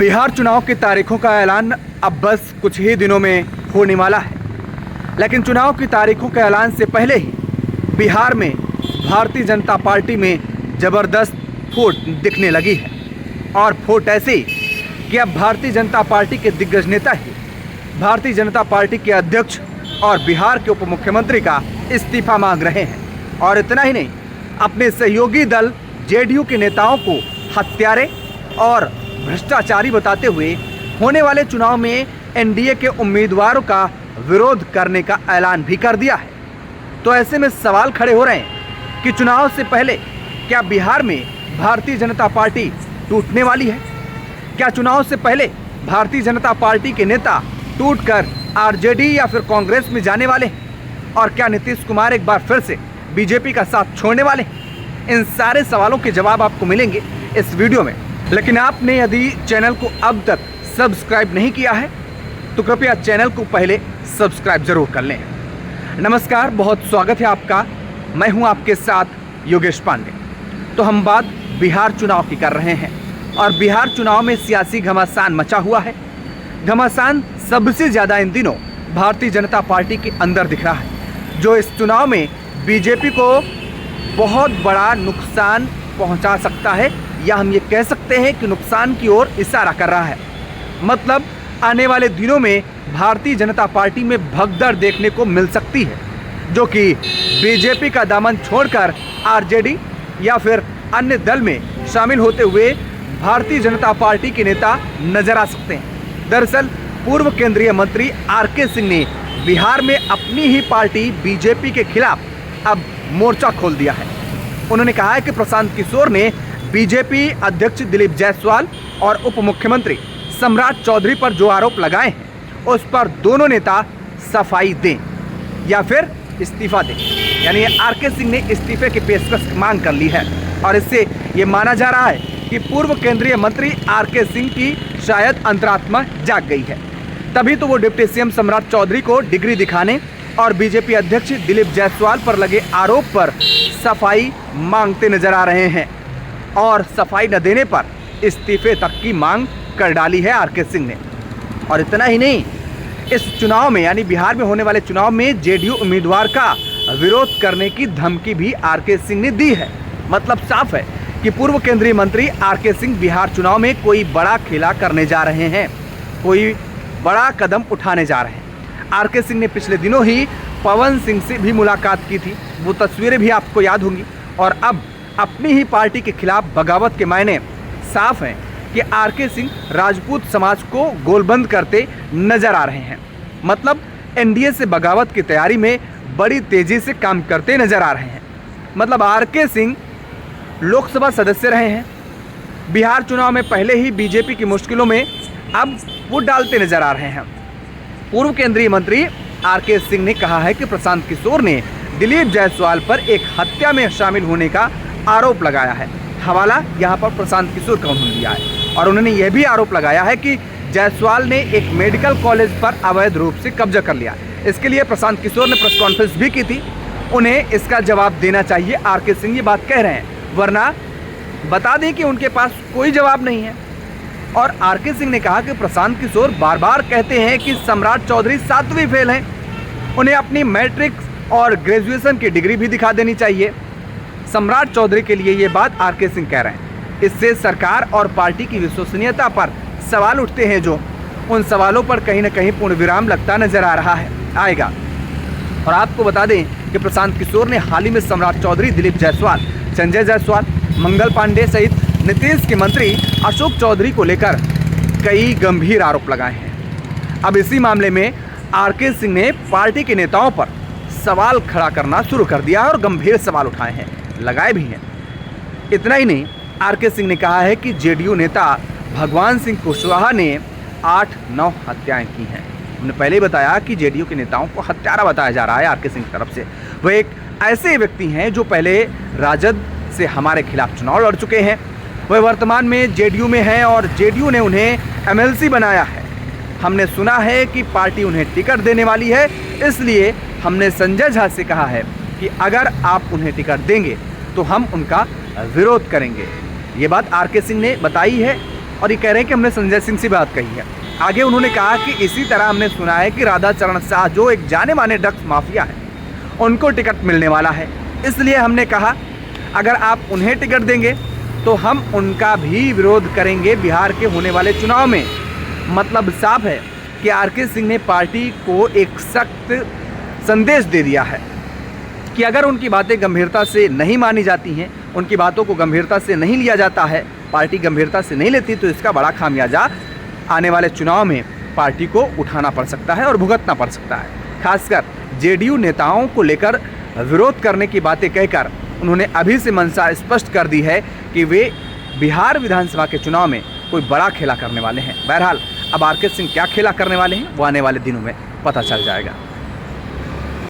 बिहार चुनाव की तारीखों का ऐलान अब बस कुछ ही दिनों में होने वाला है। लेकिन चुनाव की तारीखों के ऐलान से पहले ही बिहार में भारतीय जनता पार्टी में ज़बरदस्त फूट दिखने लगी है। और फूट ऐसी कि अब भारतीय जनता पार्टी के दिग्गज नेता ही भारतीय जनता पार्टी के अध्यक्ष और बिहार के उप मुख्यमंत्री का इस्तीफा मांग रहे हैं। और इतना ही नहीं, अपने सहयोगी दल जेडीयू के नेताओं को हत्यारे और भ्रष्टाचारी बताते हुए होने वाले चुनाव में एनडीए के उम्मीदवारों का विरोध करने का ऐलान भी कर दिया है। तो ऐसे में सवाल खड़े हो रहे हैं कि चुनाव से पहले क्या बिहार में भारतीय जनता पार्टी टूटने वाली है? क्या चुनाव से पहले भारतीय जनता पार्टी के नेता टूटकर आरजेडी या फिर कांग्रेस में जाने वाले हैं? और क्या नीतीश कुमार एक बार फिर से बीजेपी का साथ छोड़ने वाले हैं? इन सारे सवालों के जवाब आपको मिलेंगे इस वीडियो में। लेकिन आपने यदि चैनल को अब तक सब्सक्राइब नहीं किया है तो कृपया चैनल को पहले सब्सक्राइब जरूर कर लें। नमस्कार, बहुत स्वागत है आपका। मैं हूं आपके साथ योगेश पांडे। तो हम बात बिहार चुनाव की कर रहे हैं और बिहार चुनाव में सियासी घमासान मचा हुआ है। घमासान सबसे ज़्यादा इन दिनों भारतीय जनता पार्टी के अंदर दिख रहा है, जो इस चुनाव में बीजेपी को बहुत बड़ा नुकसान पहुंचा सकता है, या हम ये कह सकते हैं कि नुकसान की ओर इशारा कर रहा है। मतलब आने वाले दिनों में भारतीय जनता पार्टी में भगदड़ देखने को मिल सकती है, जो कि बीजेपी का दामन छोड़कर आरजेडी या फिर अन्य दल में शामिल होते हुए भारतीय जनता पार्टी के नेता नजर आ सकते हैं। दरअसल पूर्व केंद्रीय मंत्री आरके सिंह ने बिहार में अपनी ही पार्टी बीजेपी के खिलाफ अब मोर्चा खोल दिया है। उन्होंने कहा है कि प्रशांत किशोर ने बीजेपी अध्यक्ष दिलीप जायसवाल और उप मुख्यमंत्री सम्राट चौधरी पर जो आरोप लगाए हैं उस पर दोनों नेता सफाई दें या फिर इस्तीफा दें। यानी आरके सिंह ने इस्तीफे की पेशकश मांग कर ली है। और इससे ये माना जा रहा है कि पूर्व केंद्रीय मंत्री आरके सिंह की शायद अंतरात्मा जाग गई है। तभी तो वो डिप्टी सीएम सम्राट चौधरी को डिग्री दिखाने और बीजेपी अध्यक्ष दिलीप जायसवाल पर लगे आरोप पर सफाई मांगते नजर आ रहे हैं। और सफाई न देने पर इस्तीफे तक की मांग कर डाली है आरके सिंह ने। और इतना ही नहीं, इस चुनाव में यानी बिहार में होने वाले चुनाव में जेडीयू उम्मीदवार का विरोध करने की धमकी भी आरके सिंह ने दी है। मतलब साफ है कि पूर्व केंद्रीय मंत्री आरके सिंह बिहार चुनाव में कोई बड़ा खेला करने जा रहे हैं, कोई बड़ा कदम उठाने जा रहे हैं। आरके सिंह ने पिछले दिनों ही पवन सिंह से भी मुलाकात की थी, वो तस्वीरें भी आपको याद होंगी। और अब अपनी ही पार्टी के खिलाफ बगावत के मायने साफ हैं कि आरके सिंह राजपूत समाज को गोलबंद करते नजर आ रहे हैं। मतलब एनडीए से बगावत की तैयारी में बड़ी तेजी से काम करते नजर आ रहे हैं। मतलब आरके सिंह लोकसभा सदस्य रहे हैं, बिहार चुनाव में पहले ही बीजेपी की मुश्किलों में अब फूट डालते नजर आ रहे हैं। पूर्व केंद्रीय मंत्री आरके सिंह ने कहा है कि प्रशांत किशोर ने दिलीप जायसवाल पर एक हत्या में शामिल होने का आरोप लगाया है। हवाला यहाँ पर प्रशांत किशोर का उन्होंने दिया है। और उन्होंने यह भी आरोप लगाया है कि जायसवाल ने एक मेडिकल कॉलेज पर अवैध रूप से कब्जा कर लिया। इसके लिए प्रशांत किशोर ने प्रेस कॉन्फ्रेंस भी की थी। उन्हें इसका जवाब देना चाहिए। आरके सिंह ये बात कह रहे हैं, वरना बता दें कि उनके पास कोई जवाब नहीं है। और आरके सिंह ने कहा कि प्रशांत किशोर बार बार कहते हैं कि सम्राट चौधरी 7वीं फेल हैं, उन्हें अपनी मैट्रिक और ग्रेजुएशन की डिग्री भी दिखा देनी चाहिए। सम्राट चौधरी के लिए ये बात आरके सिंह कह रहे हैं। इससे सरकार और पार्टी की विश्वसनीयता पर सवाल उठते हैं, जो उन सवालों पर कहीं ना कहीं पूर्ण विराम लगता नजर आ रहा है आएगा। और आपको बता दें कि प्रशांत किशोर ने हाल ही में सम्राट चौधरी, दिलीप जायसवाल, संजय जायसवाल, मंगल पांडे सहित नीतीश के मंत्री अशोक चौधरी को लेकर कई गंभीर आरोप लगाए हैं। अब इसी मामले में आरके सिंह ने पार्टी के नेताओं पर सवाल खड़ा करना शुरू कर दिया और गंभीर सवाल उठाए हैं, लगाए भी हैं। इतना ही नहीं, आरके सिंह ने कहा है कि जेडीयू नेता भगवान सिंह कुशवाहा ने 8-9 हत्याएं की हैं। हमने पहले ही बताया कि जेडीयू के नेताओं को हत्यारा बताया जा रहा है आरके सिंह की तरफ से। वह एक ऐसे व्यक्ति हैं जो पहले राजद से हमारे खिलाफ चुनाव लड़ चुके हैं। वह वर्तमान में जेडीयू में हैं और जेडीयू ने उन्हें एमएलसी बनाया है। हमने सुना है कि पार्टी उन्हें टिकट देने वाली है, इसलिए हमने संजय झा से कहा है कि अगर आप उन्हें टिकट देंगे तो हम उनका विरोध करेंगे। ये बात आरके सिंह ने बताई है। और ये कह रहे हैं कि हमने संजय सिंह से बात कही है। आगे उन्होंने कहा कि इसी तरह हमने सुना है कि राधाचरण शाह जो एक जाने माने ड्रग्स माफिया है, उनको टिकट मिलने वाला है, इसलिए हमने कहा अगर आप उन्हें टिकट देंगे तो हम उनका भी विरोध करेंगे बिहार के होने वाले चुनाव में। मतलब साफ है कि आर.के. सिंह ने पार्टी को एक सख्त संदेश दे दिया है कि अगर उनकी बातें गंभीरता से नहीं मानी जाती हैं, उनकी बातों को गंभीरता से नहीं लिया जाता है, पार्टी गंभीरता से नहीं लेती, तो इसका बड़ा खामियाजा आने वाले चुनाव में पार्टी को उठाना पड़ सकता है और भुगतना पड़ सकता है। खासकर जेडीयू नेताओं को लेकर विरोध करने की बातें कहकर उन्होंने अभी से मंशा स्पष्ट कर दी है कि वे बिहार विधानसभा के चुनाव में कोई बड़ा खेला करने वाले हैं। बहरहाल अब आर.के. सिंह क्या खेला करने वाले हैं वो आने वाले दिनों में पता चल जाएगा।